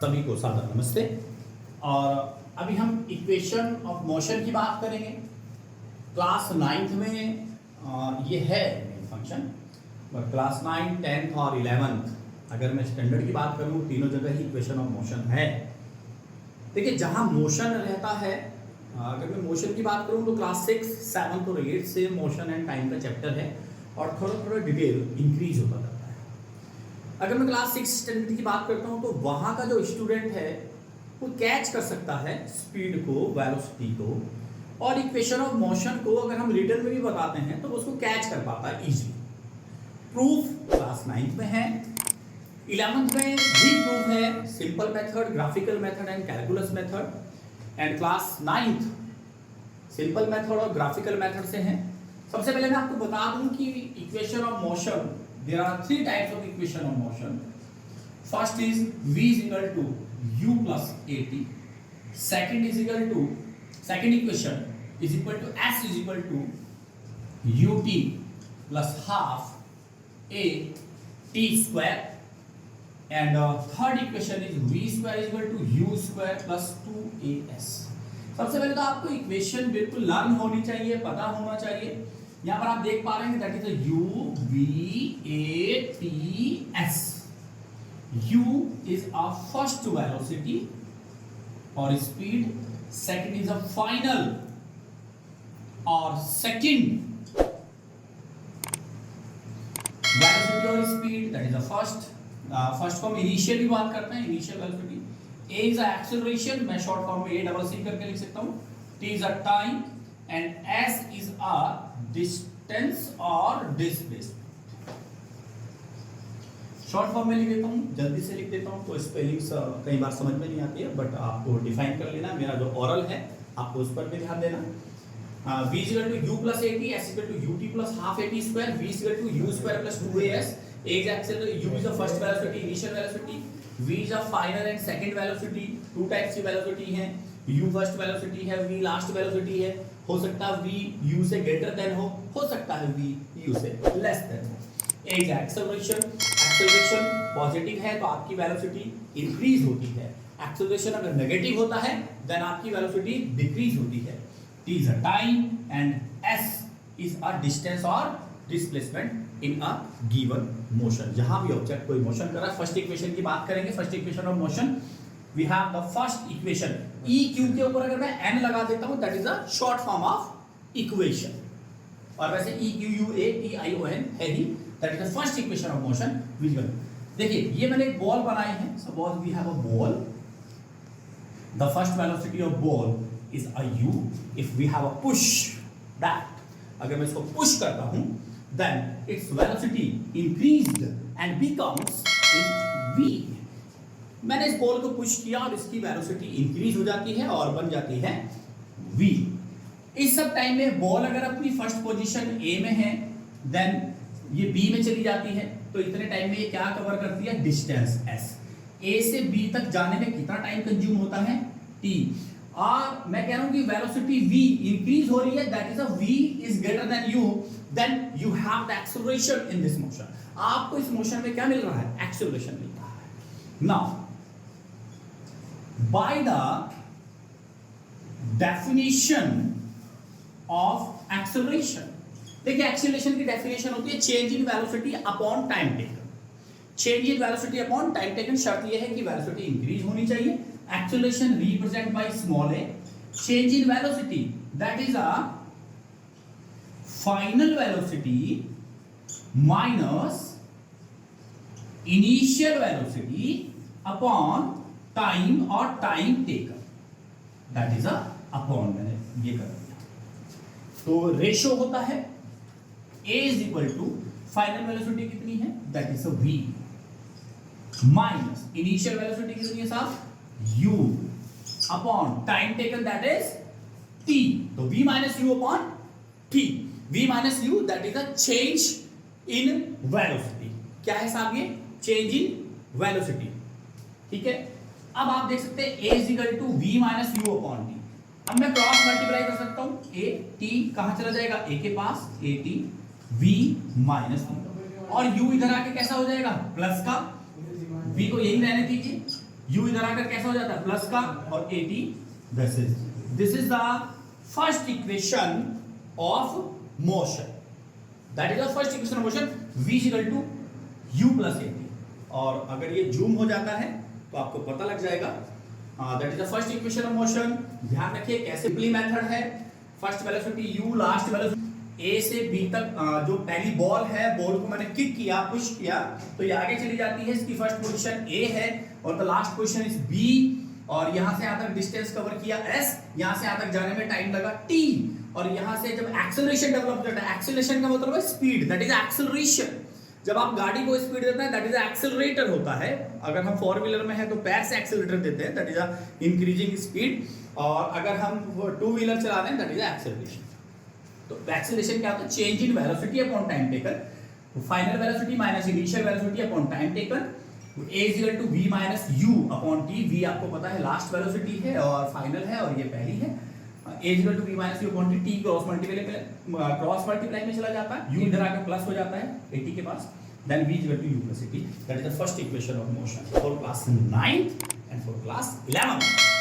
सभी को सादर नमस्ते। और अभी हम इक्वेशन ऑफ मोशन की बात करेंगे। क्लास 9th में ये है main function, but class 9, 10th और 11th अगर मैं स्टैंडर्ड की बात करूँ तीनों जगह ही इक्वेशन ऑफ मोशन है। देखिए जहाँ मोशन रहता है, अगर मैं मोशन की बात करूँ तो क्लास 6, 7 और 8 से मोशन एंड टाइम का चैप्टर है और थोड़ा थोड़ा डिटेल इंक्रीज होता जाता है। अगर मैं क्लास 6 स्टैंडर्ड की बात करता हूँ तो वहाँ का जो स्टूडेंट है वो कैच कर सकता है स्पीड को, वेलोसिटी को, और इक्वेशन ऑफ मोशन को अगर हम रिटर्न में भी बताते हैं तो उसको कैच कर पाता है इजीली। प्रूफ क्लास 9th में है, 11th में भी प्रूफ है, simple method, graphical method and calculus method. And class 9th simple method और ग्राफिकल मेथड से है। सबसे पहले मैं आपको बता दूं कि equation of motion, there are 3 types of equation of motion. First is v is equal to u plus at. Second equation is equal to s is equal to ut plus half a t square. And third equation is v square is equal to u square plus 2as. सबसे पहले तो आपको equation बिल्कुल learn होनी चाहिए, पता होना चाहिए। यहाँ पर आप देख पा रहे हैं that is u v a t s. u is a first velocity or speed, second is a final or second velocity or speed, that is the first को हम इनिशियल भी बात करते हैं, initial velocity. a is a acceleration, मैं short form में a double c करके लिख सकता हूँ। t is a time and s is a distance or displacement। Short form में लिख देता हूँ, जल्दी से लिख देता हूँ तो स्पेलिंग्स कई बार समझ में नहीं आती है, बट आपको डिफाइन कर लेना। मेरा जो ओरल है आपको उस पर भी ध्यान देना। v is equal to u plus at, s is equal to ut plus half at square, v is equal to u square plus 2as. a is acceleration, u is the first velocity, initial velocity, v is the final and second velocity। Two types की velocity है, u first velocity है, v last velocity है। हो सकता है v u से greater than हो सकता है v u से लेस देन हो। a is acceleration पॉजिटिव है तो आपकी वेलोसिटी इंक्रीज होती है, एक्सेलरेशन अगर नेगेटिव होता है देन आपकी वेलोसिटी डिक्रीज होती है। t is a time and s is a distance or displacement in a given motion। जहां भी ऑब्जेक्ट कोई मोशन कर रहा है। फर्स्ट इक्वेशन की बात करेंगे, first equation of motion we have the first equation. e q के ऊपर अगर मैं n लगा देता हूं that is a short form of equation, और वैसे e q u a t i o n है ही, that is the first equation of motion visual. देखिए ये मैंने एक बॉल बनाई है, suppose we have a ball, the first velocity of ball is a u। If we have a push that, अगर मैं इसको पुश करता हूं then its velocity increased and becomes v। मैंने इस बॉल को पुश किया और इसकी वेलोसिटी इंक्रीज हो जाती है और बन जाती है v। इस सब टाइम में बॉल अगर अपनी फर्स्ट पोजीशन a में है देन ये b में चली जाती है, तो इतने टाइम में ये क्या कवर करती है, डिस्टेंस s। a से b तक जाने में कितना टाइम कंज्यूम होता है, t। और मैं कह रहा हूं कि वेलोसिटी v इंक्रीज हो रही है, that is a v is greater than u, then you have the acceleration in this motion. आपको इस मोशन में क्या मिल रहा है, एक्सेलरेशन मिल रहा है। Now by the definition of acceleration, देखिए एक्सेलरेशन की डेफिनेशन होती है change in velocity upon time taken. Change in velocity upon time taken, शर्त यह है कि वेलोसिटी इंक्रीज होनी चाहिए। Acceleration represent by small a। Change in velocity that is a final velocity minus initial velocity upon time और time taken, that is a upon, मैंने ये कर दिया। तो रेशो होता है a is equal to final velocity कितनी है, that is v, minus initial velocity कितनी है साहब, u, upon time taken that is t। तो v minus u upon t, v minus u that is a change in velocity. क्या है साहब, ये चेंज इन वेलोसिटी, ठीक है। अब आप देख सकते हैं a is equal to v minus u upon t। अब मैं क्रॉस मल्टीप्लाई कर सकता हूं, a t कहां चला जाएगा, a के पास, a t v minus v, और u इधर आके कैसा हो जाएगा, प्लस का, v को यही रहने दीजिए, u इधर आकर कैसा हो जाता है प्लस का और 80 this is the first equation of motion, that is the first equation of motion v equal to u plus 80। और अगर ये जूम हो जाता है तो आपको पता लग जाएगा that is the first equation of motion. ध्यान रखिए कैसे सिंपली मेथड है, first velocity u, last velocity a से b तक जो पहली बॉल है, बॉल को मैंने किक किया, पुश किया तो ये आगे चली जाती है, इसकी फर्स्ट पोजीशन a है और the last position is b, और यहां से यहां तक डिस्टेंस कवर किया s, यहां से यहां तक जाने में टाइम लगा t, और यहां से जब एक्सेलरेशन डेवलप करता है, एक्सेलरेशन का मतलब है स्पीड, दैट इज एक्सेलरेशन। जब आप गाड़ी को स्पीड देते हैं दैट इज एक्सेलरेटर होता है, अगर हम फोर व्हीलर में है तो पैर से एक्सेलरेटर देते हैं, दैट इज इंक्रीजिंग स्पीड, और अगर हम टू व्हीलर चला रहे हैं दैट इज एक्सेलरेशन। तो एक्सेलरेशन क्या होता है, change in velocity upon time taken, final velocity minus initial velocity upon time taken, a is equal to v minus u upon t, v आपको पता है लास्ट वेलोसिटी है और फाइनल है और ये पहली है, a is equal to v minus u upon t, t cross multiply में चला जाता है, u इधर आकर प्लस हो जाता है 80 के पास, then v is equal to u plus 80, that is the first equation of motion for class 9 and for class 11।